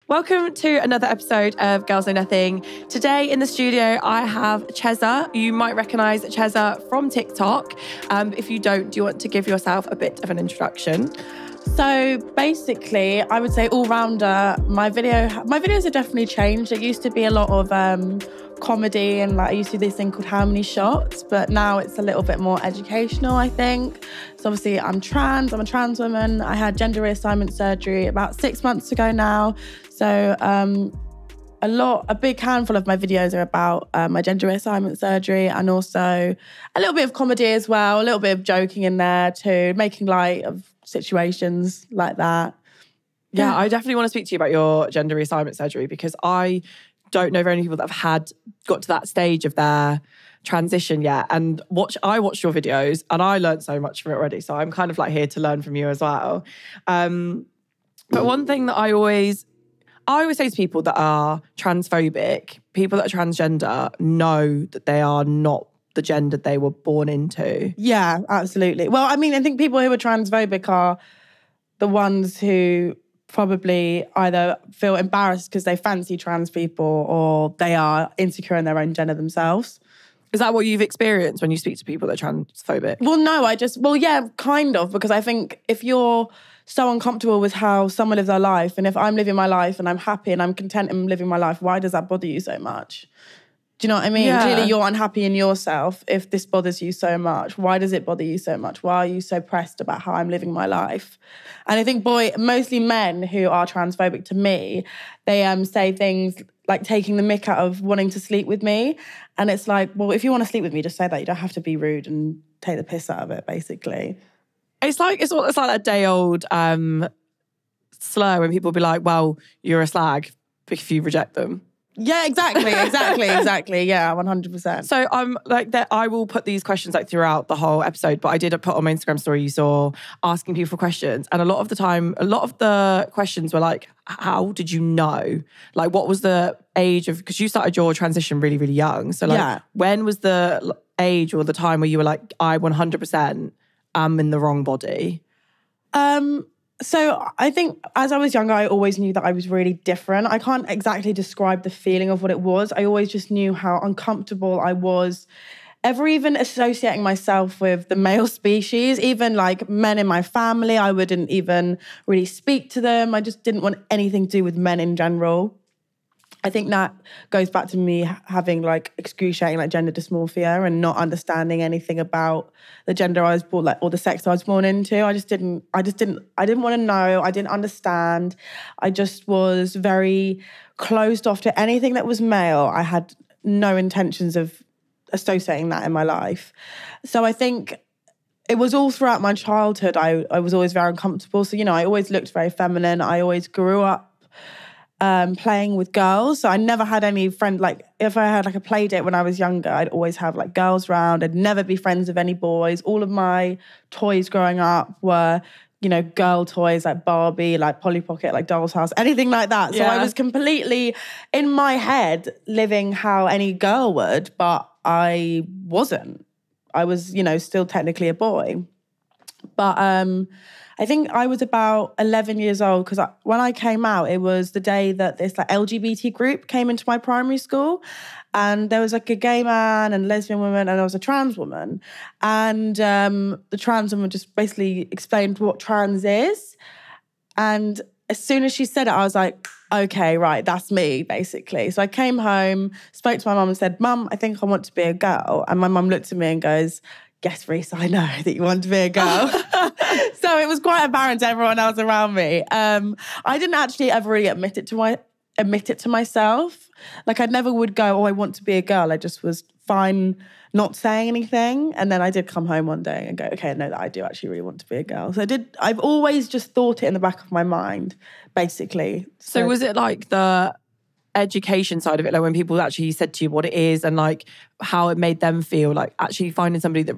Welcome to another episode of Girls Know Nothing. Today in the studio, I have Cheza. You might recognise Cheza from TikTok. If you don't, do you want to give yourself a bit of an introduction? So basically, I would say all-rounder. My videos have definitely changed. It used to be a lot of comedy and I used to do this thing called How Many Shots, but now it's a little bit more educational, I think. So obviously I'm a trans woman. I had gender reassignment surgery about 6 months ago now. So a big handful of my videos are about my gender reassignment surgery, and also a little bit of comedy as well, a little bit of joking in there too, making light of situations like that. Yeah, I definitely want to speak to you about your gender reassignment surgery because I don't know very many people that have got to that stage of their transition yet. And I watched your videos and I learned so much from it already. So I'm kind of like here to learn from you as well. But one thing that I always say to people that are transphobic, people that are transgender know that they are not the gender they were born into. Yeah, absolutely. Well, I mean, I think people who are transphobic are the ones who probably either feel embarrassed because they fancy trans people or they are insecure in their own gender themselves. Is that what you've experienced when you speak to people that are transphobic? Well, no, yeah, kind of, because I think if you're so uncomfortable with how someone lives their life, and if I'm living my life and I'm happy and I'm content in living my life, why does that bother you so much? Do you know what I mean? Yeah. Clearly you're unhappy in yourself if this bothers you so much. Why does it bother you so much? Why are you so pressed about how I'm living my life? And I think, mostly men who are transphobic to me, they say things like taking the mick out of wanting to sleep with me. And it's like, well, if you want to sleep with me, just say that. You don't have to be rude and take the piss out of it, basically. It's like that day-old slur when people be like, well, you're a slag if you reject them. Yeah, exactly. Yeah, 100%. So I'm like that. I will put these questions like throughout the whole episode, but I did put on my Instagram story, you saw, asking people for questions. And a lot of the questions were like, how did you know? Like, what was the age of, because you started your transition really, really young. So like, When was the age or the time where you were like, I 100% am in the wrong body? So I think as I was younger, I always knew that I was really different. I can't exactly describe the feeling of what it was. I always just knew how uncomfortable I was ever even associating myself with the male species. Even like men in my family, I wouldn't even really speak to them. I just didn't want anything to do with men in general. I think that goes back to me having like excruciating like gender dysmorphia and not understanding anything about the gender I was born, like, or the sex I was born into. I didn't want to know. I didn't understand. I just was very closed off to anything that was male. I had no intentions of associating that in my life. So I think it was all throughout my childhood. I was always very uncomfortable. So, I always looked very feminine. I always grew up playing with girls. So I never had any friend, like if I had like a play date when I was younger, I'd always have like girls around. I'd never be friends with any boys. All of my toys growing up were, girl toys like Barbie, like Polly Pocket, like Doll's House, anything like that. So I was completely in my head living how any girl would, but I wasn't. I was, still technically a boy. But I think I was about 11 years old because when I came out, it was the day that this like LGBT group came into my primary school, and there was like a gay man and lesbian woman, and there was a trans woman, and the trans woman just basically explained what trans is, and as soon as she said it, I was like, okay, right, that's me, basically. So I came home, spoke to my mum and said, Mum, I think I want to be a girl. And my mum looked at me and goes, yes, Reese, I know that you want to be a girl. So it was quite apparent to everyone else around me. I didn't actually ever really admit it to myself. Like I never would go, oh, I want to be a girl. I just was fine not saying anything. And then I did come home one day and go, okay, no, that I do actually really want to be a girl. So I've always just thought it in the back of my mind, basically. So was it like the education side of it, like when people actually said to you what it is and like how it made them feel, like actually finding somebody that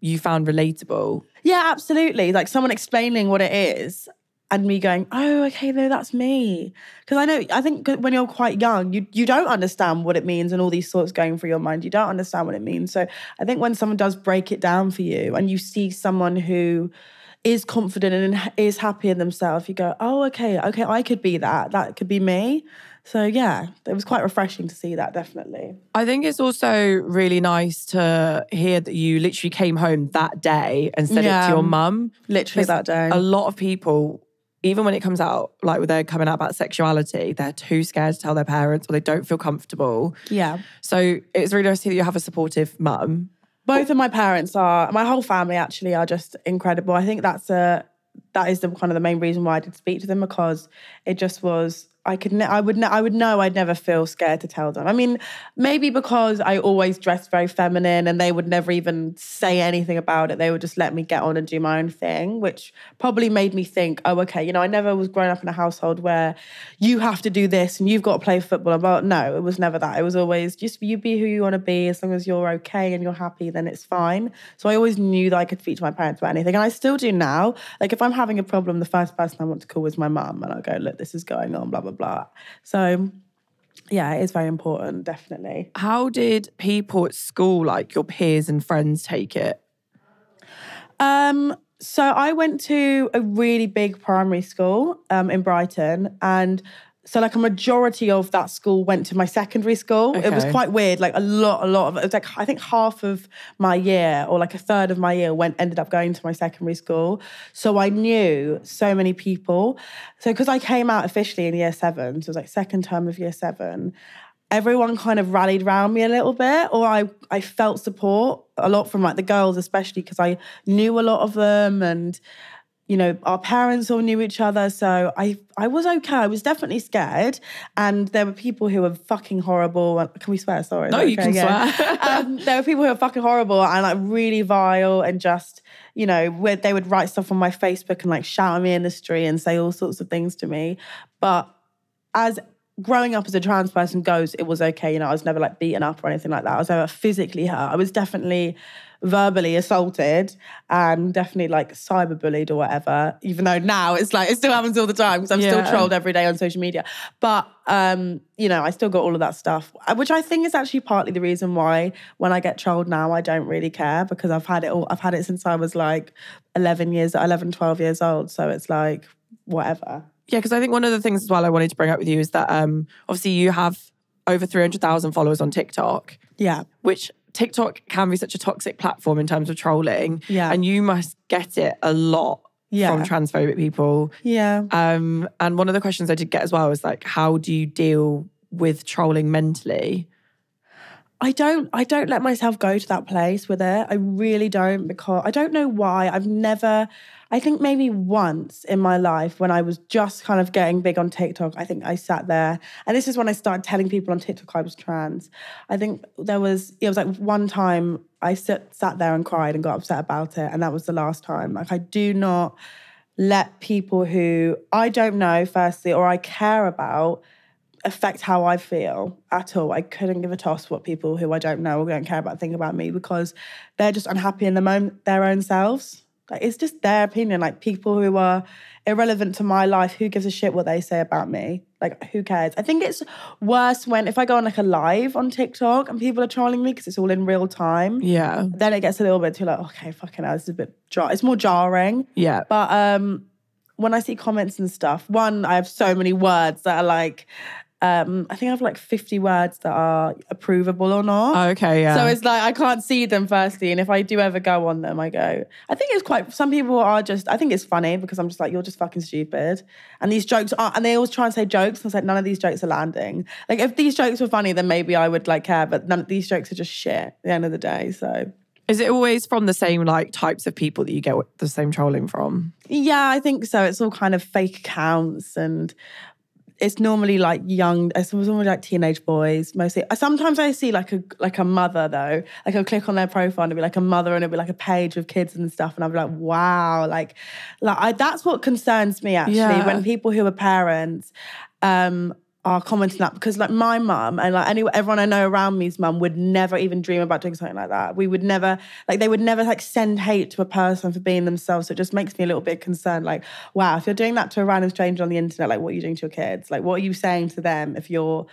you found relatable? Yeah, absolutely. Like someone explaining what it is and me going, oh, okay, no, that's me. Because I think when you're quite young, you don't understand what it means and all these thoughts going through your mind. You don't understand what it means. So I think when someone does break it down for you and you see someone who is confident and is happy in themselves, you go, oh, okay, I could be that. That could be me. So yeah, it was quite refreshing to see that, definitely. I think it's also really nice to hear that you literally came home that day and said it to your mum. Literally that day. A lot of people, even when it comes out, like when they're coming out about sexuality, they're too scared to tell their parents or they don't feel comfortable. Yeah. So it's really nice to hear that you have a supportive mum. Both of my parents my whole family actually are just incredible. I think that is the kind of the main reason why I did speak to them, because it just was, I would know I'd never feel scared to tell them. I mean, maybe because I always dressed very feminine and they would never even say anything about it. They would just let me get on and do my own thing, which probably made me think, oh, okay, I never was growing up in a household where you have to do this and you've got to play football. But no, it was never that. It was always just you be who you want to be. As long as you're okay and you're happy, then it's fine. So I always knew that I could speak to my parents about anything. And I still do now. Like if I'm having a problem, the first person I want to call is my mum. And I'll go, look, this is going on, blah, blah, blah. So yeah, it is very important, definitely. How did people at school, like your peers and friends, take it? So I went to a really big primary school in Brighton, and so like a majority of that school went to my secondary school. Okay. It was quite weird. Like a lot of it was like, I think half of my year or like a third of my year ended up going to my secondary school. So I knew so many people. So because I came out officially in year 7, so it was like second term of year 7, everyone kind of rallied around me a little bit, or I felt support a lot from like the girls, especially because I knew a lot of them, and our parents all knew each other. So I was okay. I was definitely scared. And there were people who were fucking horrible. Can we swear? Sorry. No, you can swear. There were people who were fucking horrible and like really vile, and just, where they would write stuff on my Facebook and like shout at me in the street and say all sorts of things to me. But as growing up as a trans person goes, it was okay. I was never like beaten up or anything like that. I was never physically hurt. I was definitely verbally assaulted and definitely like cyberbullied or whatever, even though now it's like, it still happens all the time because I'm still trolled every day on social media. But, I still got all of that stuff, which I think is actually partly the reason why when I get trolled now, I don't really care, because I've had it since I was like 11, 12 years old. So it's like, whatever. Yeah, because I think one of the things as well I wanted to bring up with you is that obviously you have over 300,000 followers on TikTok. Yeah. Which TikTok can be such a toxic platform in terms of trolling. Yeah. And you must get it a lot from transphobic people. Yeah. And one of the questions I did get as well was like, how do you deal with trolling mentally? I don't let myself go to that place with it. I really don't, because I don't know why. I think maybe once in my life when I was just kind of getting big on TikTok, I think I sat there, and this is when I started telling people on TikTok I was trans. I think it was like one time I sat there and cried and got upset about it, and that was the last time. Like, I do not let people who I don't know, firstly, or I care about, affect how I feel at all. I couldn't give a toss what people who I don't know or don't care about think about me, because they're just unhappy in the moment, their own selves. Like, it's just their opinion. Like, people who are irrelevant to my life, who gives a shit what they say about me? Like, who cares? I think it's worse if I go on like a live on TikTok and people are trolling me because it's all in real time. Yeah. Then it gets a little bit too like, okay, fucking hell, this is a bit it's more jarring. Yeah. But when I see comments and stuff, I have so many words that are like, I think I have like 50 words that are approvable or not. Oh, okay, yeah. So it's like, I can't see them firstly. And if I do ever go on them, I go, I think it's quite, some people are just, I think it's funny because I'm just like, you're just fucking stupid. And these jokes are, and they always try and say jokes. And it's like, none of these jokes are landing. Like, if these jokes were funny, then maybe I would like care. But none of these jokes are just shit at the end of the day. So. Is it always from the same like types of people that you get the same trolling from? Yeah, I think so. It's all kind of fake accounts, and it's normally like it's normally like teenage boys mostly. Sometimes I see like a mother though. Like, I'll click on their profile and it'll be like a mother and it'll be like a page with kids and stuff, and I'll be like, wow, that's what concerns me actually, when people who are parents are commenting that, because like my mum and like everyone I know around me's mum would never even dream about doing something like that. We would never, like, they would never like send hate to a person for being themselves. So it just makes me a little bit concerned. Like, wow, if you're doing that to a random stranger on the internet, like, what are you doing to your kids? Like, what are you saying to them if you're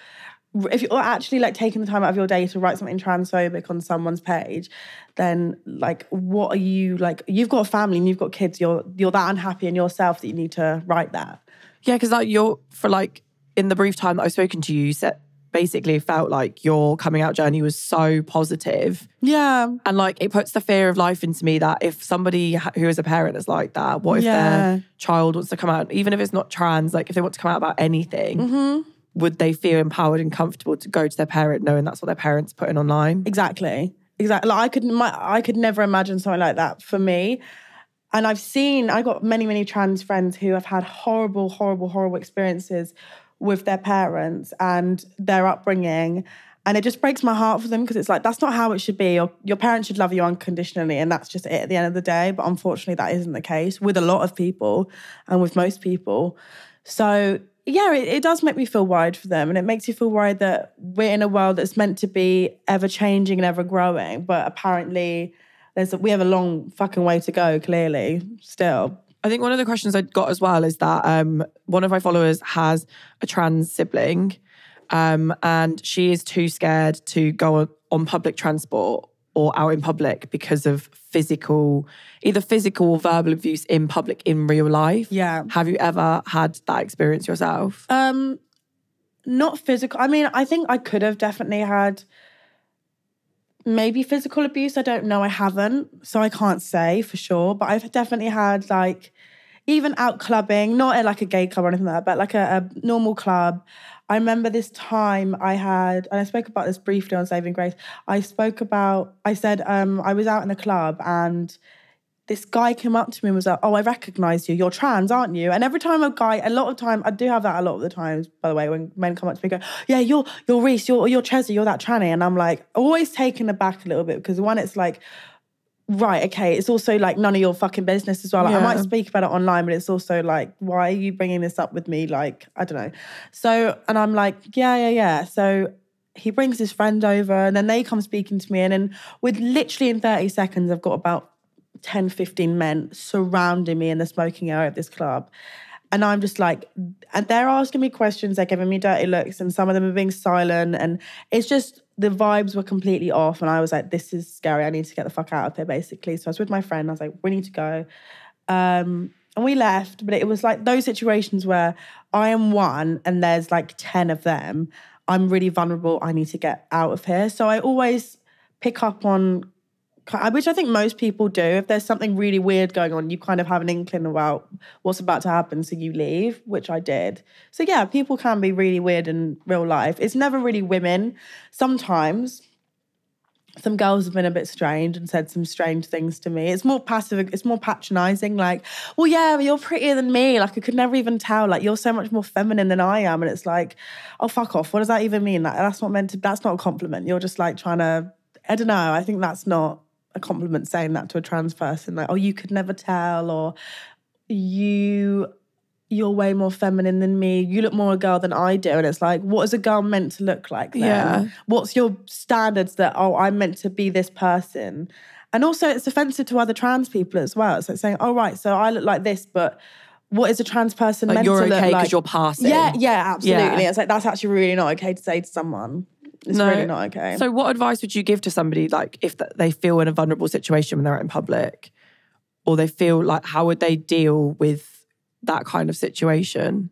if you're actually like taking the time out of your day to write something transphobic on someone's page, then like, what are you like? You've got a family and you've got kids. You're that unhappy in yourself that you need to write that. Yeah, because like in the brief time that I've spoken to you, you said basically felt like your coming out journey was so positive. Yeah. And like it puts the fear of life into me that if somebody who is a parent is like that, what if their child wants to come out, even if it's not trans, like if they want to come out about anything, would they feel empowered and comfortable to go to their parent knowing that's what their parents putting online? Exactly. Like I could never imagine something like that for me. And I got many, many trans friends who have had horrible, horrible, horrible experiences with their parents and their upbringing. And it just breaks my heart for them because it's like, that's not how it should be. Your parents should love you unconditionally and that's just it at the end of the day. But unfortunately, that isn't the case with a lot of people and with most people. So yeah, it does make me feel worried for them. And it makes you feel worried that we're in a world that's meant to be ever changing and ever growing. But apparently we have a long fucking way to go, clearly, still. I think one of the questions I got as well is that one of my followers has a trans sibling and she is too scared to go on public transport or out in public because of either physical or verbal abuse in public in real life. Yeah. Have you ever had that experience yourself? Not physical. I mean, I think I could have definitely had maybe physical abuse. I don't know. I haven't. So I can't say for sure. But I've definitely had like, even out clubbing, not at like a gay club or anything like that, but like a normal club. I remember this time I had, and I spoke about this briefly on Saving Grace. I said I was out in a club and this guy came up to me and was like, oh, I recognise you. You're trans, aren't you? And every time I do have that a lot of the times, by the way, when men come up to me and go, yeah, you're Reese, you're Cheza, you're that tranny. And I'm like, always taken aback a little bit because one, it's like, right, okay, it's also like none of your fucking business as well. Like, I might speak about it online, but it's also like, why are you bringing this up with me? Like, I don't know. So, and I'm like, yeah. So he brings his friend over and then they come speaking to me. And then with literally in 30 seconds, I've got about 10, 15 men surrounding me in the smoking area of this club. And I'm just like, and they're asking me questions, they're giving me dirty looks, and some of them are being silent. And it's just, the vibes were completely off. And I was like, this is scary. I need to get the fuck out of here, basically. So I was with my friend. I was like, we need to go. And we left. But it was like those situations where I am one and there's like 10 of them. I'm really vulnerable. I need to get out of here. So I always pick up on, which I think most people do. If there's something really weird going on, you kind of have an inkling about what's about to happen, so you leave, which I did. So yeah, people can be really weird in real life. It's never really women. Sometimes some girls have been a bit strange and said some strange things to me. It's more passive, it's more patronising, like, well, yeah, but you're prettier than me. Like, I could never even tell. Like, you're so much more feminine than I am. And it's like, oh, fuck off. What does that even mean? Like, that's not a compliment. You're just like trying to, I don't know. I think that's not a compliment saying that to a trans person, like, oh, you could never tell, or you're way more feminine than me, you look more a girl than I do. And it's like, what is a girl meant to look like then? Yeah. What's your standards that, oh, I'm meant to be this person? And also it's offensive to other trans people as well. It's like saying, oh, right, so I look like this, but what is a trans person like meant to look like? You're okay because you're passing. Yeah, absolutely. Yeah. It's like, that's actually really not okay to say to someone. It's really not okay. So what advice would you give to somebody, like, if they feel in a vulnerable situation when they're out in public, or they feel like, how would they deal with that kind of situation?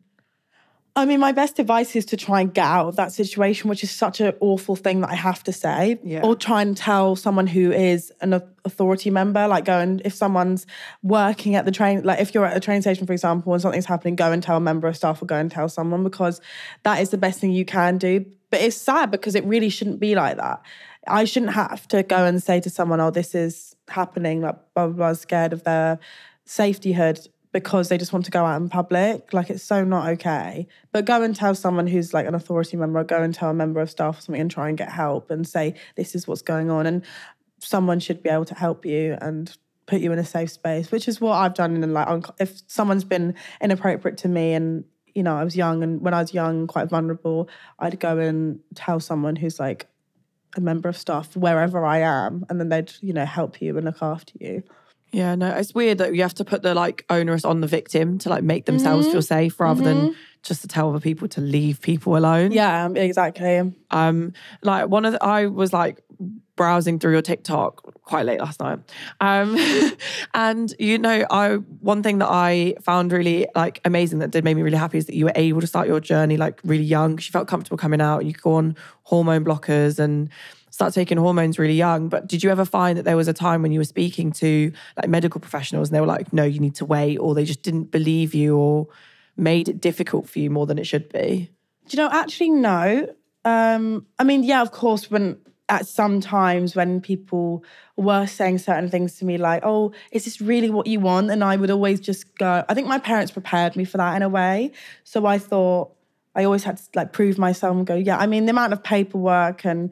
I mean, my best advice is to try and get out of that situation, which is such an awful thing that I have to say. Yeah. Or try and tell someone who is an authority member, like go and, if someone's working at the train, like if you're at a train station, for example, and something's happening, go and tell a member of staff or go and tell someone, because that is the best thing you can do. But it's sad because it really shouldn't be like that. I shouldn't have to go and say to someone, oh, this is happening, like blah, blah, blah, scared of their safety hood because they just want to go out in public. Like, it's so not okay. But go and tell someone who's like an authority member, or go and tell a member of staff or something and try and get help and say, this is what's going on. And someone should be able to help you and put you in a safe space, which is what I've done. And like, if someone's been inappropriate to me, and you know, I was young, and when I was young, quite vulnerable, I'd go and tell someone who's like a member of staff wherever I am, and then they'd, you know, help you and look after you. Yeah, no, it's weird that you have to put the like onus on the victim to like make themselves feel safe rather than just to tell other people to leave people alone. Yeah, exactly. Like I was like browsing through your TikTok quite late last night. And one thing that I found really like amazing that did make me really happy is that you were able to start your journey like really young because you felt comfortable coming out. You could go on hormone blockers and start taking hormones really young. But did you ever find that there was a time when you were speaking to like medical professionals and they were like, no, you need to wait, or they just didn't believe you or made it difficult for you more than it should be? Do you know, actually, no. I mean, yeah, of course, at some times when people were saying certain things to me like, oh, is this really what you want? And I would always just go, I think my parents prepared me for that in a way. So I thought I always had to like prove myself and go, yeah, I mean, the amount of paperwork and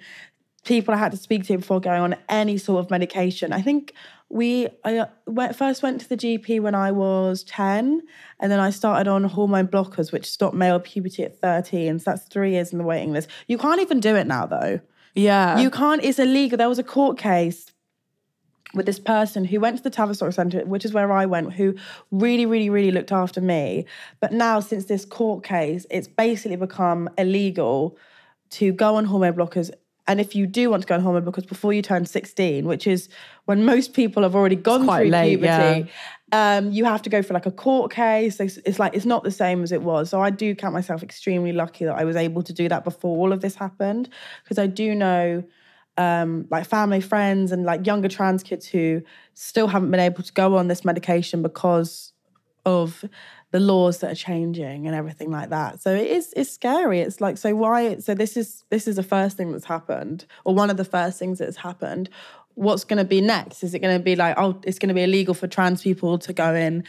people I had to speak to before going on any sort of medication. I think I first went to the GP when I was 10, and then I started on hormone blockers, which stopped male puberty at 13. So that's 3 years in the waiting list. You can't even do it now, though. Yeah. You can't, it's illegal. There was a court case with this person who went to the Tavistock Centre, which is where I went, who really, really, really looked after me. But now, since this court case, it's basically become illegal to go on hormone blockers. And if you do want to go on hormone blockers before you turn 16, which is when most people have already gone through puberty, you have to go for like a court case. It's not the same as it was. So I do count myself extremely lucky that I was able to do that before all of this happened, because I do know like family, friends, and like younger trans kids who still haven't been able to go on this medication because of the laws that are changing and everything like that. So it's scary. It's like, so this is the first thing that's happened, or one of the first things that's happened. What's going to be next? Is it going to be like, oh, it's going to be illegal for trans people to go in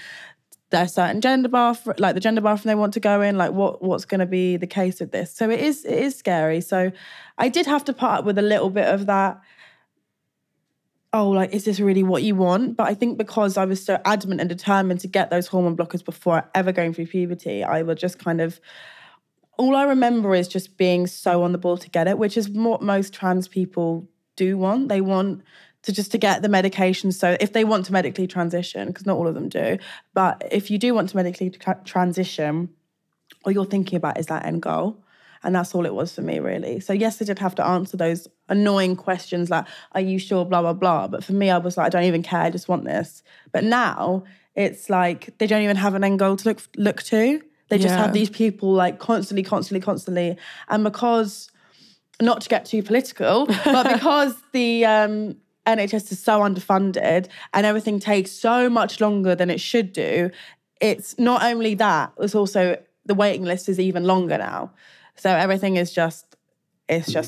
their certain gender bathroom, like the gender bathroom they want to go in? Like what's going to be the case with this? So it is scary. So I did have to put up with a little bit of that. Oh, like, is this really what you want? But I think because I was so adamant and determined to get those hormone blockers before ever going through puberty, I would just kind of, all I remember is just being so on the ball to get it, which is what most trans people do want. They want to get the medication. So if they want to medically transition, because not all of them do, but if you do want to medically transition, all you're thinking about is that end goal. And that's all it was for me, really. So yes, I did have to answer those annoying questions like, are you sure, blah, blah, blah. But for me, I was like, I don't even care, I just want this. But now it's like they don't even have an end goal to look to. They just have these people like constantly. And because, not to get too political, but because the NHS is so underfunded and everything takes so much longer than it should do, it's not only that, it's also the waiting list is even longer now. So everything is just, I can't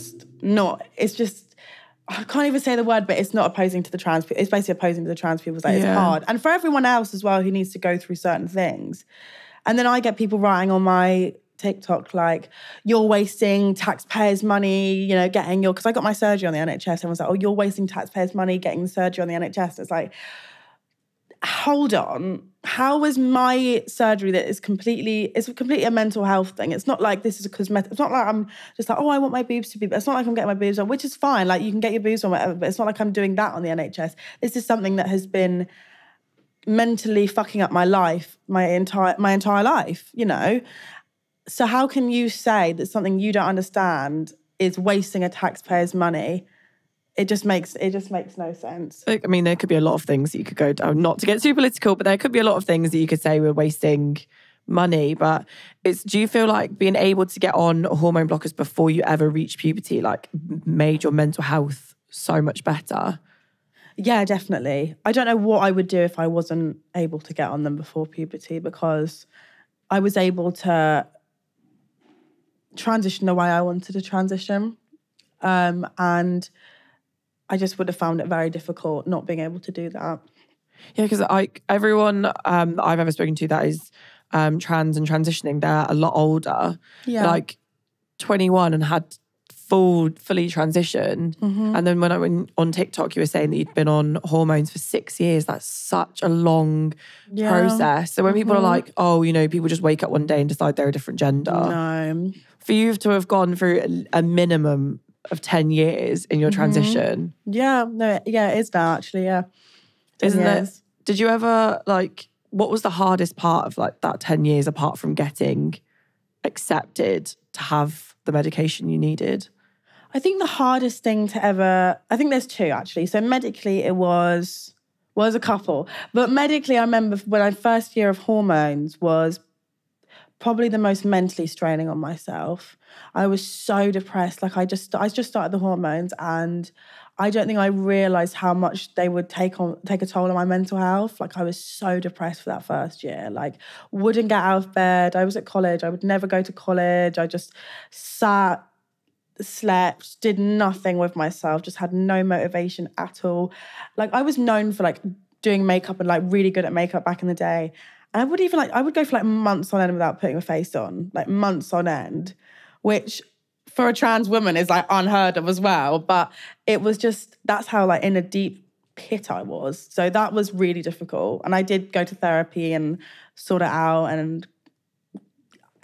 even say the word, but it's not opposing to the trans people. It's basically opposing to the trans people. It's hard. And for everyone else as well who needs to go through certain things. And then I get people writing on my TikTok like, you're wasting taxpayers' money, getting because I got my surgery on the NHS. Everyone's like, oh, you're wasting taxpayers' money getting the surgery on the NHS. It's like, hold on. How is my surgery that is completely a mental health thing? It's not like this is a cosmetic. It's not like I'm just like, oh, I want my boobs to be. It's not like I'm getting my boobs on, which is fine. Like you can get your boobs on, whatever. But it's not like I'm doing that on the NHS. This is something that has been mentally fucking up my life, my entire life. So how can you say that something you don't understand is wasting a taxpayer's money? It just makes no sense. I mean, there could be a lot of things that you could go down, not to get too political, but there could be a lot of things that you could say we're wasting money. But do you feel like being able to get on hormone blockers before you ever reach puberty, like made your mental health so much better? Yeah, definitely. I don't know what I would do if I wasn't able to get on them before puberty, because I was able to transition the way I wanted to transition. And I just would have found it very difficult not being able to do that. Yeah, because everyone that I've ever spoken to that is trans and transitioning, they're a lot older. Yeah. Like 21 and had fully transitioned. Mm-hmm. And then when I went on TikTok, you were saying that you'd been on hormones for 6 years. That's such a long process. So when people are like, oh, people just wake up one day and decide they're a different gender. No. For you to have gone through a minimum of 10 years in your transition. Yeah, no, yeah, it is now actually, yeah. Isn't it? Did you ever what was the hardest part of that 10 years apart from getting accepted to have the medication you needed? I think the hardest thing to ever, I think there's two actually. So medically it was a couple. But medically I remember when my first year of hormones was probably the most mentally straining on myself. I was so depressed. Like I just started the hormones and I don't think I realised how much they would take a toll on my mental health. Like I was so depressed for that first year. Like wouldn't get out of bed. I was at college. I would never go to college. I just sat, slept, did nothing with myself, just had no motivation at all. Like I was known for like doing makeup and like really good at makeup back in the day. And I would go for like months on end without putting a face on, like months on end, which for a trans woman is like unheard of as well. But it was just, that's how like in a deep pit I was. So that was really difficult. And I did go to therapy and sort it out. And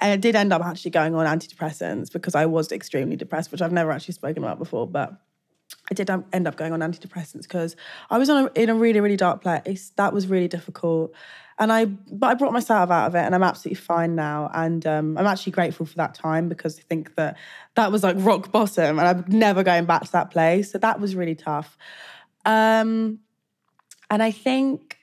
I did end up actually going on antidepressants because I was extremely depressed, which I've never actually spoken about before. But I did end up going on antidepressants because I was in a really, really dark place. That was really difficult. But I brought myself out of it and I'm absolutely fine now. And I'm actually grateful for that time because I think that was like rock bottom and I'm never going back to that place. So that was really tough. And I think,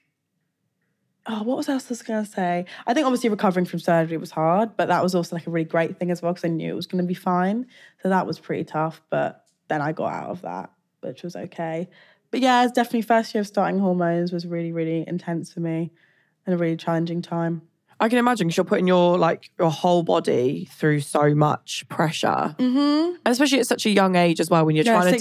what was else I was going to say? I think obviously recovering from surgery was hard, but that was also like a really great thing as well because I knew it was going to be fine. So that was pretty tough, but then I got out of that, which was okay. But yeah, it's definitely first year of starting hormones was really, really intense for me and a really challenging time. I can imagine because you're putting your whole body through so much pressure. Mm-hmm. And especially at such a young age as well when you're trying to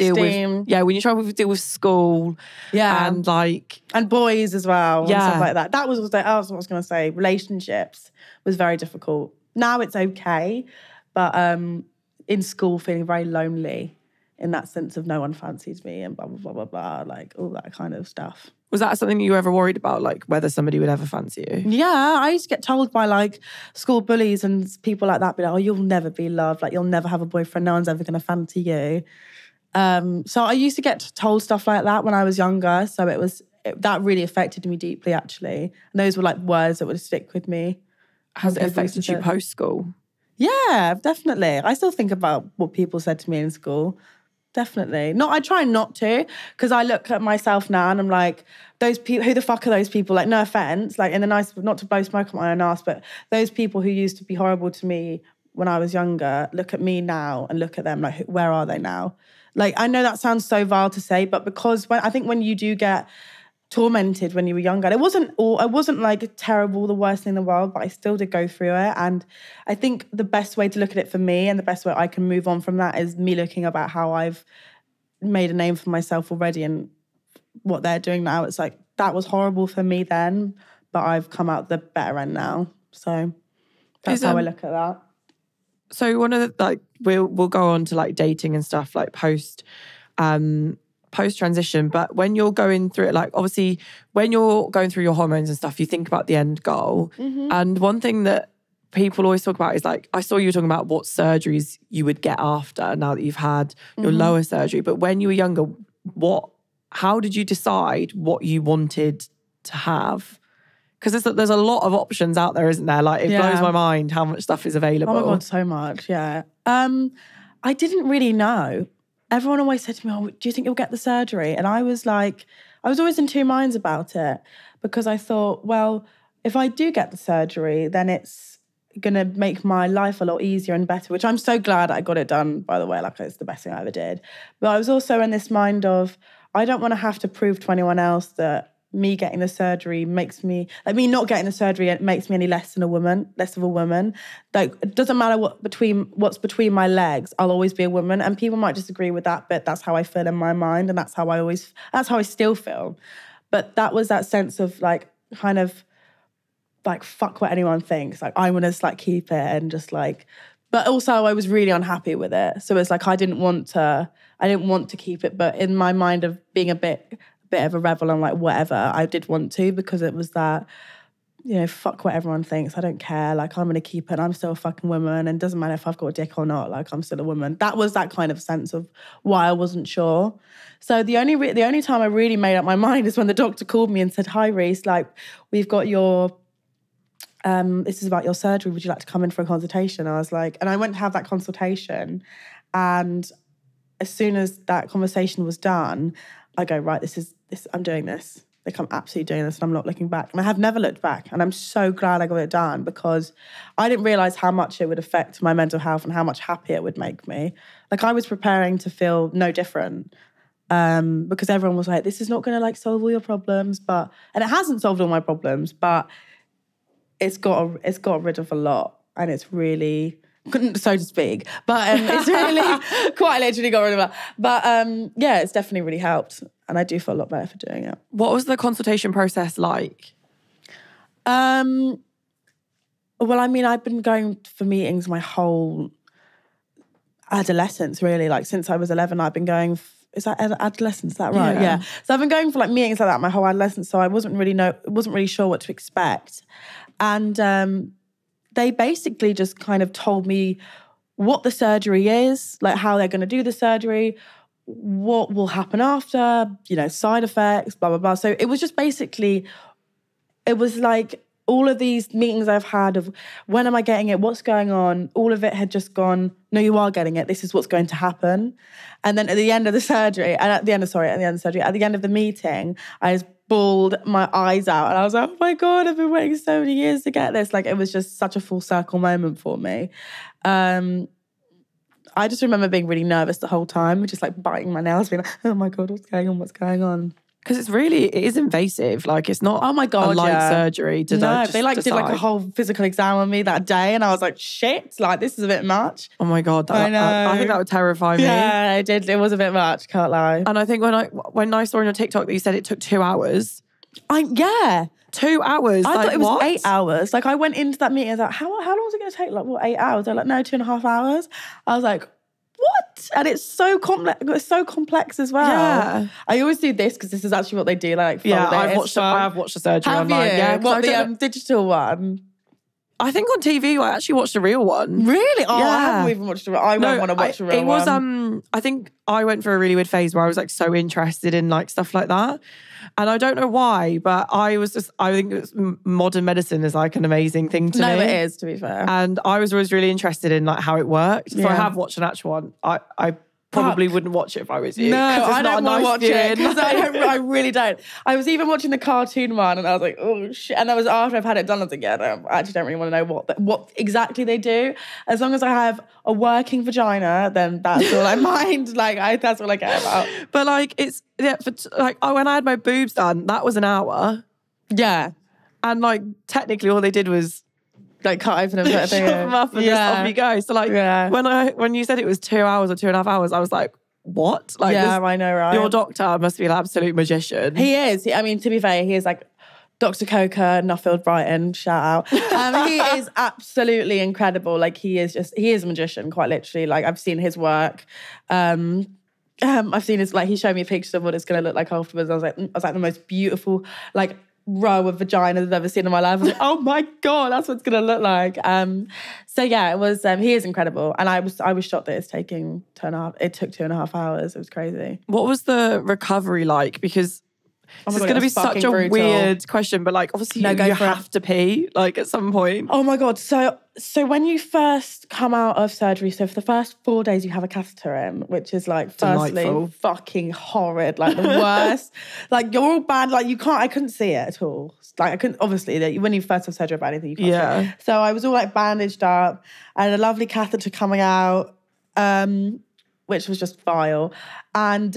deal with school. Yeah. And boys as well. Yeah. And stuff like that. That was what I was going to say. Relationships was very difficult. Now it's okay. But in school feeling very lonely in that sense of no one fancies me and blah, blah, blah, blah, blah, like all that kind of stuff. Was that something you were ever worried about, like whether somebody would ever fancy you? Yeah, I used to get told by like school bullies and people like that, be like, oh, you'll never be loved, like you'll never have a boyfriend, no one's ever going to fancy you. So I used to get told stuff like that when I was younger, so that really affected me deeply actually. And those were like words that would stick with me. Has it affected you post-school? Yeah, definitely. I still think about what people said to me in school. Definitely. I try not to, because I look at myself now and I'm like, those people, who the fuck are those people? Like, no offense, like in the nice, not to blow smoke up my own ass, but those people who used to be horrible to me when I was younger, look at me now and look at them like, where are they now? Like, I know that sounds so vile to say, but because I think when you do get tormented when you were younger, I wasn't like terrible, the worst thing in the world, but I still did go through it. And I think the best way to look at it for me and the best way I can move on from that is me looking about how I've made a name for myself already and what they're doing now. It's like, that was horrible for me then, but I've come out the better end now. So that's how I look at that. So one of the, we'll go on to dating and stuff post-transition, but when you're going through it, obviously when you're going through your hormones and stuff, you think about the end goal. Mm-hmm. And one thing that people always talk about is I saw you talking about what surgeries you would get after now that you've had your lower surgery. But when you were younger, how did you decide what you wanted to have? Because there's a lot of options out there, isn't there? It blows my mind how much stuff is available. Oh my God, so much, yeah. I didn't really know. Everyone always said to me, oh, do you think you'll get the surgery? And I was like, I was always in two minds about it because I thought, well, if I do get the surgery, then it's going to make my life a lot easier and better, which I'm so glad I got it done, by the way. It's the best thing I ever did. But I was also in this mind of, I don't want to have to prove to anyone else that me getting the surgery makes me, me not getting the surgery, it makes me any less of a woman. It doesn't matter what's between my legs, I'll always be a woman. And people might disagree with that, but that's how I feel in my mind. And that's how I still feel. But that was that sense of fuck what anyone thinks. I want to keep it and just but also I was really unhappy with it. So it's I didn't want to keep it, but in my mind of being a bit of a rebel and whatever, I did want to, because it was that, fuck what everyone thinks. I don't care. I'm going to keep it. I'm still a fucking woman. And it doesn't matter if I've got a dick or not. I'm still a woman. That was that kind of sense of why I wasn't sure. So the only time I really made up my mind is when the doctor called me and said, hi, Reese, we've got your this is about your surgery. Would you like to come in for a consultation? I was like, and I went to have that consultation. And as soon as that conversation was done, I go, right, this, I'm doing this. Like, I'm absolutely doing this and I'm not looking back. And I have never looked back. And I'm so glad I got it done because I didn't realise how much it would affect my mental health and how much happier it would make me. Like, I was preparing to feel no different because everyone was like, this is not going to, like, solve all your problems. And it hasn't solved all my problems, but it's got rid of a lot. And it's really, so to speak, but it's really quite literally got rid of it. But yeah, it's definitely really helped. And I do feel a lot better for doing it. What was the consultation process like? Well, I mean, I've been going for meetings my whole adolescence, really. Like, since I was 11, I've been going... Is that adolescence? Is that right? Yeah. So I've been going for, like, meetings like that my whole adolescence, so I wasn't really sure what to expect. And they basically just kind of told me what the surgery is, like how they're going to do the surgery, what will happen after, side effects, blah, blah, blah. So it was just basically, it was like all of these meetings I've had of when am I getting it, what's going on, all of it had just gone, no, you are getting it, this is what's going to happen. And then at the end of the meeting, I just bawled my eyes out and I was like, oh my God, I've been waiting so many years to get this. Like, it was just such a full circle moment for me. I just remember being really nervous the whole time, just like biting my nails, being like, oh my God, what's going on? Because it is invasive. Like, it's not oh my God, a light surgery. They did like a whole physical exam on me that day and I was like, shit, like this is a bit much. Oh my God. I know. I think that would terrify me. Yeah, it did. It was a bit much, can't lie. And I think when I saw on your TikTok that you said it took 2 hours. 2 hours. I thought it was what? 8 hours. Like, I went into that meeting, I was like, how long is it going to take? Like, what, 8 hours? They're like, no, 2.5 hours. I was like, what? And it's so complex as well. Yeah. I always do this because this is actually what they do. Like, I have watched the surgery online. You? Yeah, what, the digital one? I think on TV I actually watched the real one. Really? Oh, yeah. I haven't even watched the real one. I won't want to watch the real one. It was, I think I went through a really weird phase where I was like so interested in like stuff like that. And I don't know why, but I think modern medicine is like an amazing thing to me. No, it is, to be fair. And I was always really interested in like how it worked. So I have watched an actual one. I probably wouldn't watch it if I was you. No, I don't want to watch it because I really don't. I was even watching the cartoon one and I was like, oh shit. And that was after I've had it done. I was like, I actually don't really want to know what exactly they do. As long as I have a working vagina, then that's all I mind. Like, that's all I care about. But like, when I had my boobs done, that was an hour. Yeah. And like, technically all they did was like cut open and put shove them up and just off you go. So like when you said it was 2 hours or 2.5 hours, I was like, what? Like, I know, right? Your doctor must be an absolute magician. He is. I mean, to be fair, he is like Dr. Coker, Nuffield Brighton, shout out. He is absolutely incredible. Like, he is a magician, quite literally. Like, I've seen his work. I've seen his, like, he showed me pictures of what it's going to look like afterwards. I was like the most beautiful, like, row of vaginas I've ever seen in my life. I was like, oh my God, that's what it's going to look like. So yeah, it was, he is incredible. And I was shocked that it took 2.5 hours. It was crazy. What was the recovery like? Because it's going to be such a weird question, but like, obviously you have to pee like at some point. Oh my God. So when you first come out of surgery, so for the first 4 days you have a catheter in, which is like, firstly, delightful. Fucking horrid, like the worst. Like, you're all bad, like I couldn't see it at all. Like, I couldn't, obviously, when you first have surgery about anything, you can't see it. So I was all like bandaged up. I had a lovely catheter coming out, which was just vile. And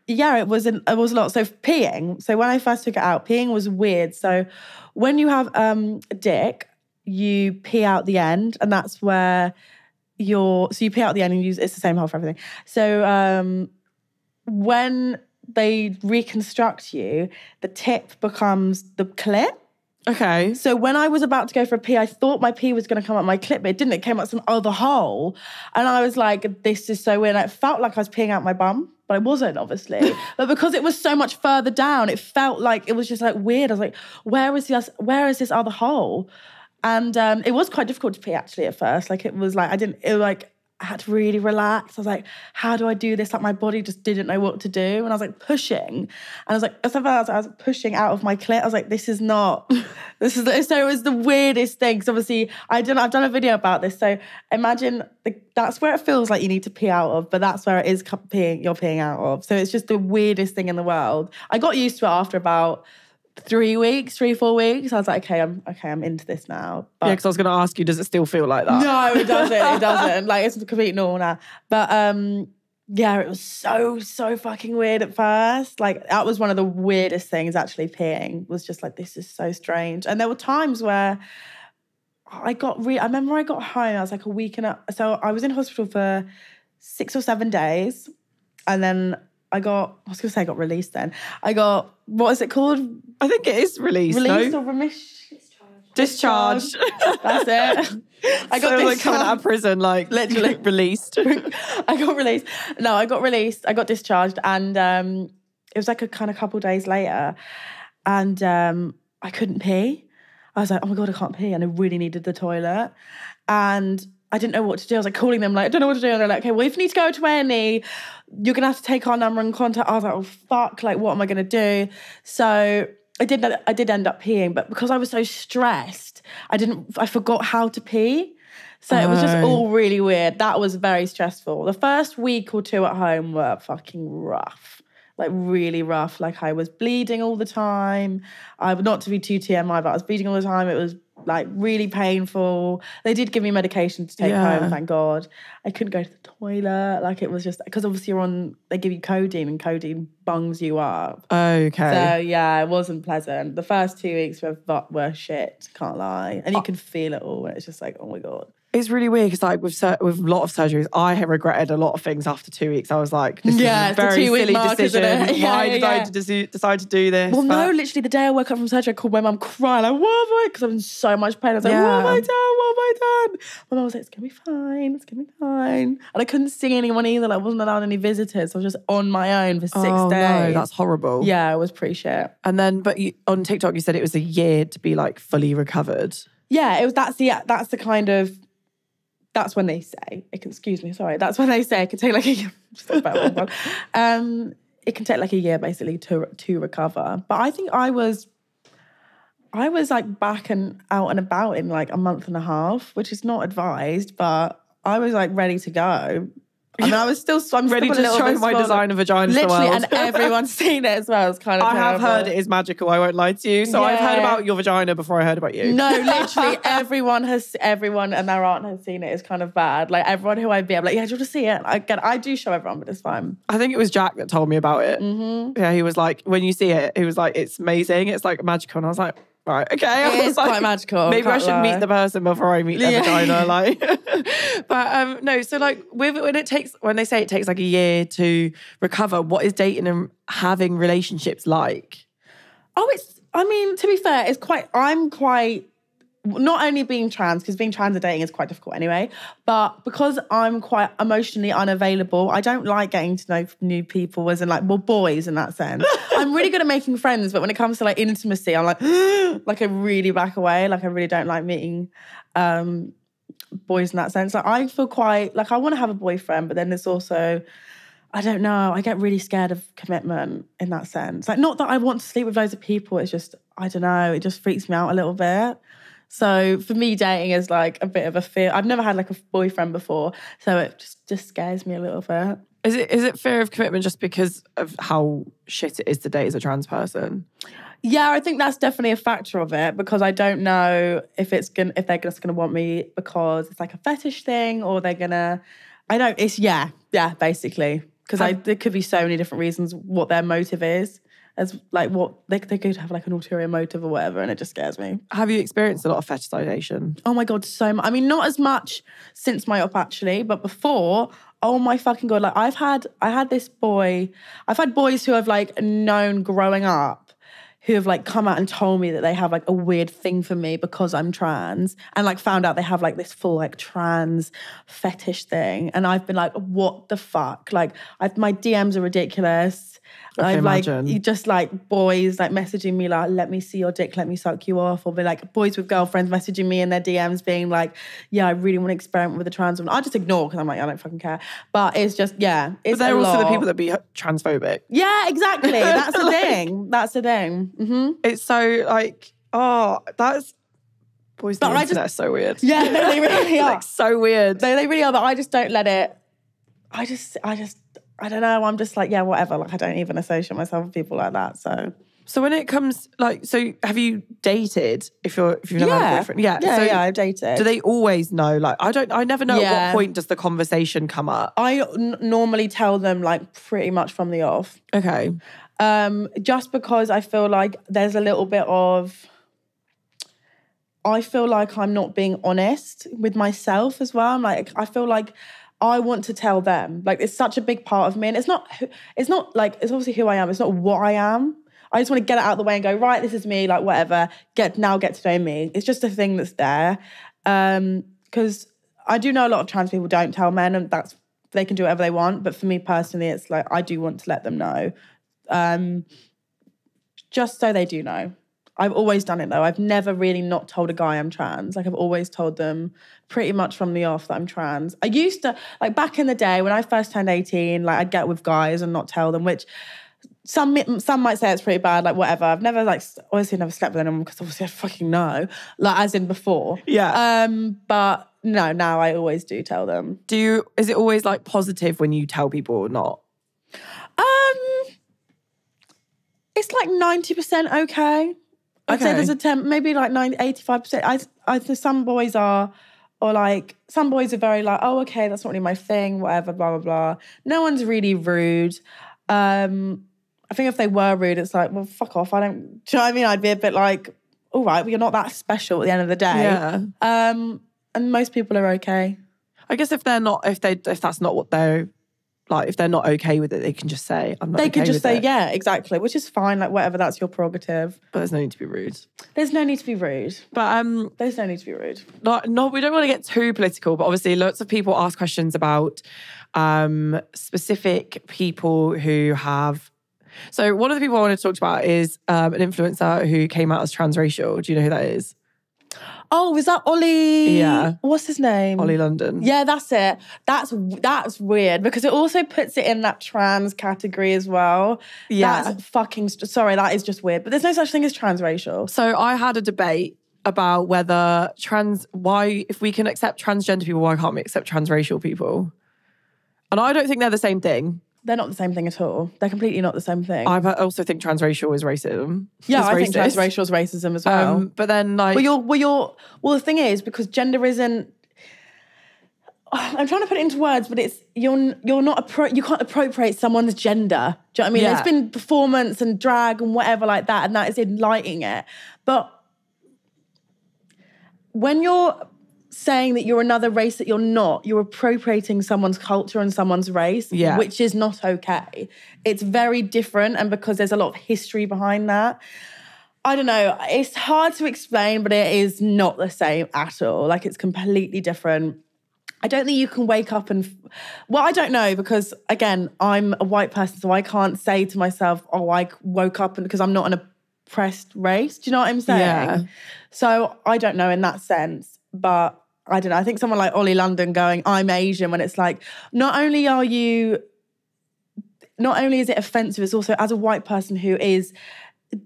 it was a lot. So peeing. So when I first took it out, peeing was weird. So when you have a dick, you pee out the end, and that's where you pee out the end and it's the same hole for everything. So when they reconstruct you, the tip becomes the clit. Okay. So when I was about to go for a pee, I thought my pee was going to come up my clit, but it didn't. It came out some other hole. And I was like, this is so weird. And it felt like I was peeing out my bum, but I wasn't, obviously. But because it was so much further down, it felt like, it was just like weird. I was like, where is this other hole? And it was quite difficult to pee actually at first. Like, it was like, I had to really relax. I was like, how do I do this? Like my body just didn't know what to do. And I was like pushing. And I was like, I was pushing out of my clit. I was like, so it was the weirdest thing. Because obviously I've done a video about this. So imagine that's where it feels like you need to pee out of, but that's where it is you're peeing out of. So it's just the weirdest thing in the world. I got used to it after about 4 weeks. I was like, okay, I'm into this now. But, yeah, because I was going to ask you, does it still feel like that? No, it doesn't. Like, it's complete normal now. But yeah, it was so fucking weird at first. Like, that was one of the weirdest things, actually, peeing. Was just like, this is so strange. And there were times where I remember I got home, I was like so I was in hospital for 6 or 7 days. And then I got released then. What is it called? I think it is released. Released no? or remission? Discharged. That's it. I got like coming out of prison, like literally released. I got released. No, I got released. I got discharged, and it was like a kind of couple days later, and I couldn't pee. I was like, oh my God, I can't pee, and I really needed the toilet, and I didn't know what to do. I was like calling them, like, I don't know what to do. And they're like, okay, well, if you need to go to A&E, you're going to have to take our number and contact. I was like, oh, fuck, like, what am I going to do? So I did end up peeing, but because I was so stressed, I forgot how to pee. So it was just all really weird. That was very stressful. The first week or two at home were fucking rough. Like really rough. Like I was bleeding all the time. Not to be too TMI, but I was bleeding all the time. It was like really painful. They did give me medication to take home, thank God. I couldn't go to the toilet. Like it was just, because obviously they give you codeine and codeine bungs you up. Okay. So yeah, it wasn't pleasant. The first 2 weeks were shit, can't lie. And you can feel it all. And it's just like, oh my God. It's really weird because like with a lot of surgeries, I have regretted a lot of things after 2 weeks. I was like, this is a very silly decision. Why did I decide to do this? Well, no, literally the day I woke up from surgery, I called my mum crying. Like, what have I? Because I'm in so much pain. I was like, what have I done? What have I done? My mum was like, it's going to be fine. It's going to be fine. And I couldn't see anyone either. Like, I wasn't allowed any visitors. I was just on my own for 6 days. No, that's horrible. Yeah, it was pretty shit. And then, but on TikTok, you said it was a year to be like fully recovered. Yeah, it was. That's the kind of. That's when they say, that's when they say it can take like a year. It can take like a year basically to recover. But I think I was like back and out and about in like a month and a half, which is not advised, but I was like ready to go. I mean, I'm ready to show my designer vagina to the world. Literally, and everyone's seen it as well. It's kind of terrible. I have heard it is magical, I won't lie to you. So I've heard about your vagina before I heard about you. No, literally, everyone and their aunt has seen it. It's kind of bad. Like, everyone who I'm like, yeah, do you want to see it? I do show everyone, but it's fine. I think it was Jack that told me about it. Mm-hmm. Yeah, he was like, when you see it, he was like, it's amazing. It's like magical. And I was like, right, okay. It is quite magical. Maybe I should meet the person before I meet their vagina. Like, but no. So like, when they say it takes like a year to recover, what is dating and having relationships like? Oh, to be fair, I'm quite. Not only being trans, because being trans and dating is quite difficult anyway, but because I'm quite emotionally unavailable, I don't like getting to know new people as in like, well, boys in that sense. I'm really good at making friends, but when it comes to like intimacy, I'm like, like I really back away. Like I really don't like meeting boys in that sense. Like I feel quite, like I want to have a boyfriend, but then there's also, I don't know, I get really scared of commitment in that sense. Like not that I want to sleep with loads of people, it's just, I don't know, it just freaks me out a little bit. So for me, dating is like a bit of a fear. I've never had like a boyfriend before, so it just scares me a little bit. Is it fear of commitment just because of how shit it is to date as a trans person? Yeah, I think that's definitely a factor of it, because I don't know if they're just gonna want me because it's like a fetish thing, or they're gonna. Basically, because there could be so many different reasons what their motive is. As like what they could have like an ulterior motive or whatever, and it just scares me. Have you experienced a lot of fetishization? Oh my God, so much. I mean, not as much since my op actually, but before, oh my fucking God. Like I've had boys who I've like known growing up who have like come out and told me that they have like a weird thing for me because I'm trans, and like found out they have like this full like trans fetish thing. And I've been like, what the fuck? Like my DMs are ridiculous. I've like, you just like boys like messaging me like, let me see your dick, let me suck you off. Or be like boys with girlfriends messaging me in their DMs being like, yeah, I really want to experiment with a trans woman. I just ignore because I'm like, I don't fucking care. But it's just, yeah, it's But they're also the people that be transphobic. Yeah, exactly. That's the thing. That's the thing. Mm-hmm. It's so like, that's... Boys on the internet are so weird. Yeah, no, they really are. Like, so weird. They really are, but I just don't let it... I don't know. I'm just like, yeah, whatever. Like, I don't even associate myself with people like that. So when it comes, like, so have you dated? If you've never had a boyfriend, yeah, I've dated. Do they always know? Like, I never know at what point does the conversation come up. I normally tell them like pretty much from the off. Okay. Just because I feel like there's a little bit of... I feel like I'm not being honest with myself as well. I'm like, I feel like I want to tell them. Like, it's such a big part of me. And it's not like, it's obviously who I am. It's not what I am. I just want to get it out of the way and go, right, this is me, like whatever. Get to know me. It's just a thing that's there. Because I do know a lot of trans people don't tell men, and they can do whatever they want. But for me personally, it's like, I do want to let them know. Just so they do know. I've always done it though. I've never really not told a guy I'm trans. Like, I've always told them pretty much from the off that I'm trans. I used to, like back in the day when I first turned 18, like I'd get with guys and not tell them, which some might say it's pretty bad, like whatever. I've never obviously never slept with anyone because obviously I fucking know, like as in before. Yeah. But no, now I always do tell them. Is it always like positive when you tell people or not? It's like 90% okay. I'd say there's maybe like 85%. I think some boys are very like, oh, okay, that's not really my thing, whatever, blah, blah, blah. No one's really rude. I think if they were rude, it's like, well, fuck off. Do you know what I mean? I'd be a bit like, all right, well, you're not that special at the end of the day. Yeah. And most people are okay. I guess if that's not what they're like, if they're not okay with it, they can just say, I'm not okay with it. They can just say, yeah, exactly, which is fine, like whatever, that's your prerogative. But there's no need to be rude. There's no need to be rude. But there's no need to be rude. No, we don't want to get too political, but obviously lots of people ask questions about specific people who have... So one of the people I wanted to talk about is an influencer who came out as transracial. Do you know who that is? Oh, is that Ollie? Yeah. What's his name? Ollie London. Yeah, that's it. That's weird because it also puts it in that trans category as well. Yeah. That is just weird. But there's no such thing as transracial. So I had a debate about whether if we can accept transgender people, why can't we accept transracial people? And I don't think they're the same thing. They're not the same thing at all. They're completely not the same thing. I also think transracial is racism. Yeah, I think transracial is racism as well. But then, like, well, the thing is, because gender isn't. I'm trying to put it into words, but it's you can't appropriate someone's gender. Do you know what I mean? Yeah. It's been performance and drag and whatever like that, and that is enlightening it. But when you're saying that you're another race that you're appropriating someone's culture and someone's race, which is not okay. It's very different, and because there's a lot of history behind that, I don't know, it's hard to explain, but it is not the same at all. Like, it's completely different. I don't think you can wake up I don't know, because again, I'm a white person, so I can't say to myself, oh, I woke up because I'm not an oppressed race. Do you know what I'm saying? Yeah. So I don't know in that sense, but I don't know. I think someone like Ollie London going, I'm Asian, when it's like, not only is it offensive, it's also as a white person who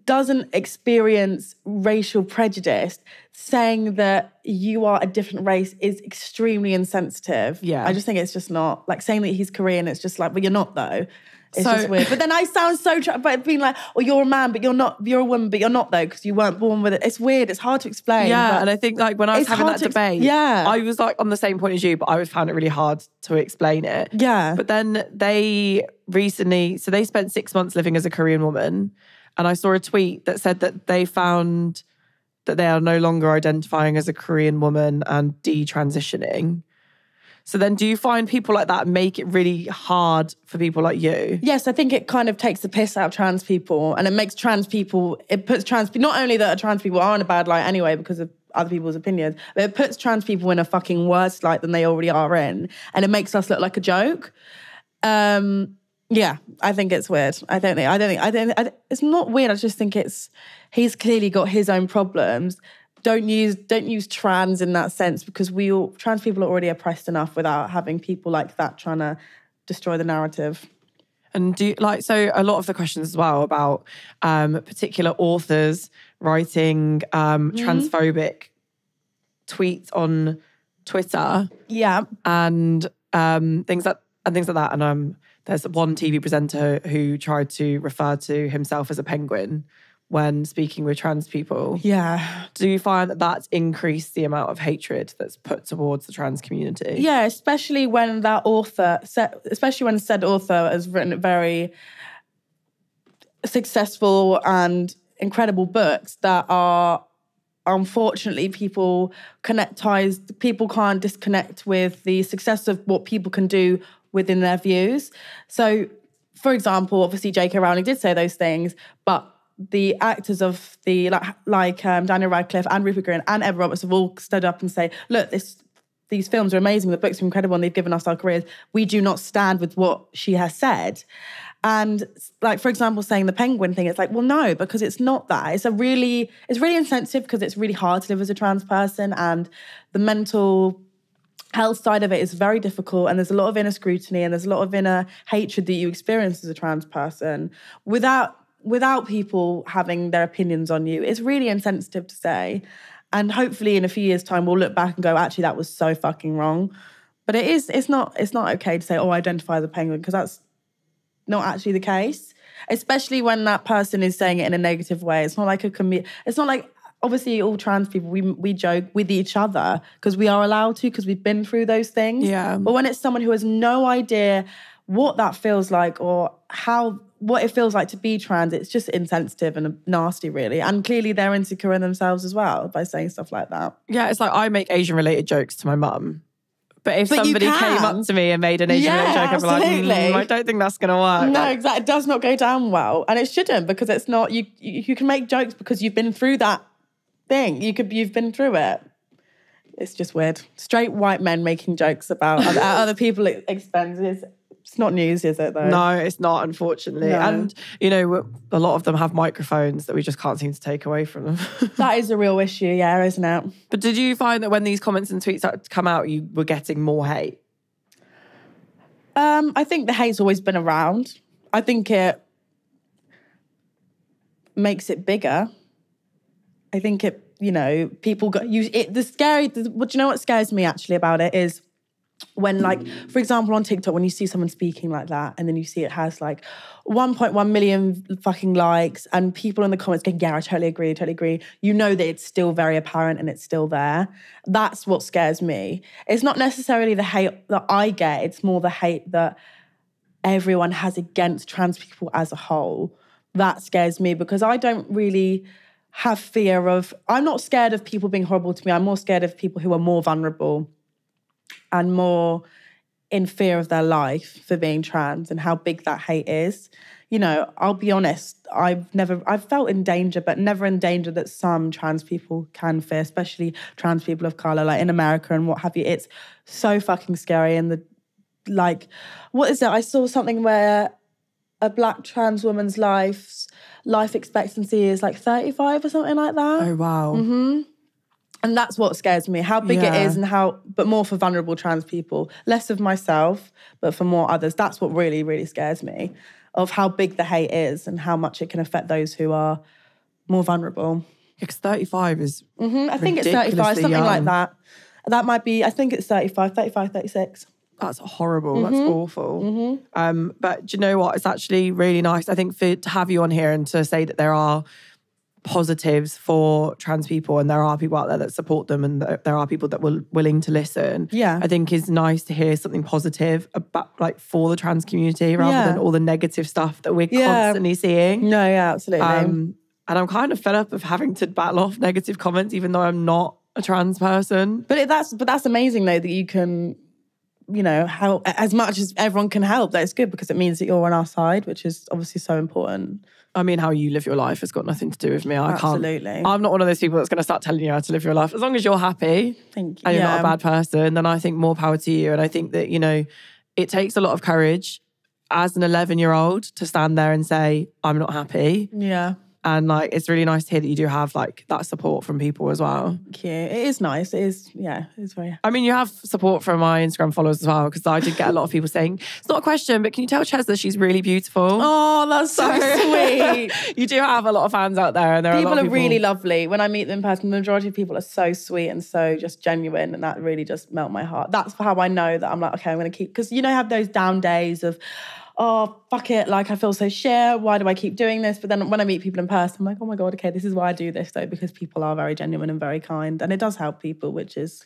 doesn't experience racial prejudice, saying that you are a different race is extremely insensitive. Yeah. I just think it's just not, like saying that he's Korean, it's just like, well, you're not though. It's just weird. But then I sound so... But being like, oh, you're a man, but you're not... You're a woman, but you're not, though, because you weren't born with it. It's weird. It's hard to explain. Yeah, and I think, like, when I was having that debate, I was, like, on the same point as you, but I found it really hard to explain it. Yeah. But then they spent 6 months living as a Korean woman, and I saw a tweet that said that they found that they are no longer identifying as a Korean woman and detransitioning. So then do you find people like that make it really hard for people like you? Yes, I think it kind of takes the piss out of trans people, and it makes trans people, it puts trans people, not only that trans people are in a bad light anyway because of other people's opinions, but it puts trans people in a fucking worse light than they already are in. And it makes us look like a joke. Yeah, I think it's weird. I don't think it's not weird. I just think he's clearly got his own problems. Don't use trans in that sense, because trans people are already oppressed enough without having people like that trying to destroy the narrative. And so a lot of the questions as well about particular authors writing transphobic tweets on Twitter. Yeah. And things like that. And there's one TV presenter who tried to refer to himself as a penguin when speaking with trans people. Yeah. Do you find that that's increased the amount of hatred that's put towards the trans community? Yeah, especially when said author has written very successful and incredible books that are, unfortunately, people can't disconnect with the success of what people can do within their views. So, for example, obviously J.K. Rowling did say those things, but the actors of Daniel Radcliffe and Rupert Grint and Emma Roberts have all stood up and say, look, these films are amazing, the books are incredible, and they've given us our careers. We do not stand with what she has said. And like, for example, saying the penguin thing, it's like, well, no, because it's not that. It's really insensitive, because it's really hard to live as a trans person, and the mental health side of it is very difficult, and there's a lot of inner scrutiny and there's a lot of inner hatred that you experience as a trans person without people having their opinions on you. It's really insensitive to say. And hopefully in a few years' time, we'll look back and go, actually, that was so fucking wrong. But it's not okay to say, oh, I identify as a penguin, because that's not actually the case. Especially when that person is saying it in a negative way. It's not like it's not like, obviously, all trans people, we joke with each other because we are allowed to, because we've been through those things. Yeah. But when it's someone who has no idea what that feels like or what it feels like to be trans, it's just insensitive and nasty, really. And clearly they're insecure in themselves as well by saying stuff like that. Yeah, it's like I make Asian-related jokes to my mum. But if somebody came up to me and made an Asian-related joke, I'd be like, I don't think that's going to work. No, exactly. It does not go down well. And it shouldn't, because it's not, you can make jokes because you've been through that thing. You've been through it. It's just weird. Straight white men making jokes about other people's expenses. It's not news, is it, though? No, it's not, unfortunately. No. And, a lot of them have microphones that we just can't seem to take away from them. That is a real issue, yeah, isn't it? But did you find that when these comments and tweets started to come out, you were getting more hate? I think the hate's always been around. I think it makes it bigger. I think people got you. Do you know what scares me actually about it is when, like, for example, on TikTok, when you see someone speaking like that, and then you see it has like 1.1 million fucking likes, and people in the comments going, "Yeah, I totally agree." You know that it's still very apparent and it's still there. That's what scares me. It's not necessarily the hate that I get; it's more the hate that everyone has against trans people as a whole. That scares me, because I don't really have fear of... I'm not scared of people being horrible to me. I'm more scared of people who are more vulnerable and more in fear of their life for being trans and how big that hate is. I'll be honest, I've felt in danger, but never in danger that some trans people can fear, especially trans people of colour, like in America and what have you. It's so fucking scary. And what is it? I saw something where a black trans woman's life expectancy is like 35 or something like that. Oh, wow. Mm-hmm. And that's what scares me, how big it is, but more for vulnerable trans people. Less of myself, but for more others. That's what really, really scares me, of how big the hate is and how much it can affect those who are more vulnerable. Because 35 is I think it's 35, something young. Like that. That might be, I think it's 35, 36. That's horrible. That's awful. But do you know what? It's actually really nice, I think, to have you on here and to say that there are positives for trans people and there are people out there that support them and there are people that were willing to listen. Yeah. I think it's nice to hear something positive about, for the trans community rather than all the negative stuff that we're constantly seeing. No, yeah, absolutely. And I'm kind of fed up of having to battle off negative comments, even though I'm not a trans person. But that's amazing, though, that you can you know, help as much as everyone can help. That is good because it means that you're on our side, which is obviously so important. I mean, how you live your life has got nothing to do with me. Absolutely. I'm not one of those people that's going to start telling you how to live your life. As long as you're happy Thank you. and you're not a bad person, then I think more power to you. And I think that, you know, it takes a lot of courage as an 11-year-old to stand there and say, I'm not happy. Yeah. And like, it's really nice to hear that you do have like that support from people as well. Thank you. It is nice. It is, yeah, it's very... I mean, you have support from my Instagram followers as well, because I did get a lot of people saying, it's not a question, but can you tell Cheza she's really beautiful? Oh, that's so sweet. You do have a lot of fans out there. And there people are really lovely. When I meet them in person, the majority of people are so sweet and so just genuine, and that really just melt my heart. That's how I know that I'm like, okay, I'm going to keep... Because, you know, I have those down days of... oh, fuck it, like I feel so shit, why do I keep doing this? But then when I meet people in person, I'm like, oh my God, okay, this is why I do this though, because people are very genuine and very kind. And it does help people, which is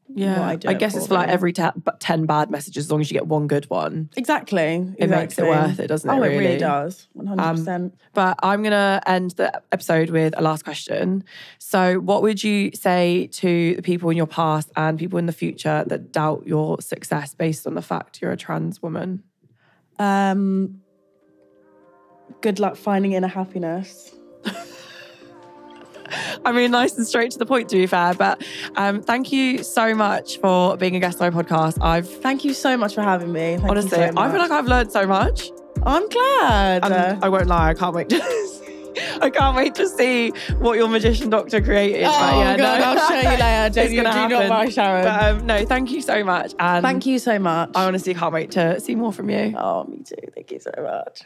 what I do. I guess it's for like every 10 bad messages, as long as you get one good one. Exactly. It makes it worth it, doesn't it? Oh, really? it really does, 100%. But I'm going to end the episode with a last question. So what would you say to the people in your past and people in the future that doubt your success based on the fact you're a trans woman? Good luck finding inner happiness. I mean, nice and straight to the point, to be fair. But thank you so much for being a guest on my podcast. Thank you so much for having me. Honestly, I feel like I've learned so much. I'm glad. And I won't lie, I can't wait to see what your magician doctor created. Oh, but yeah, God, I'll show you later. Don't you do not worry, Sharon. But no, thank you so much. And thank you so much. I honestly can't wait to see more from you. Oh, me too. Thank you so much.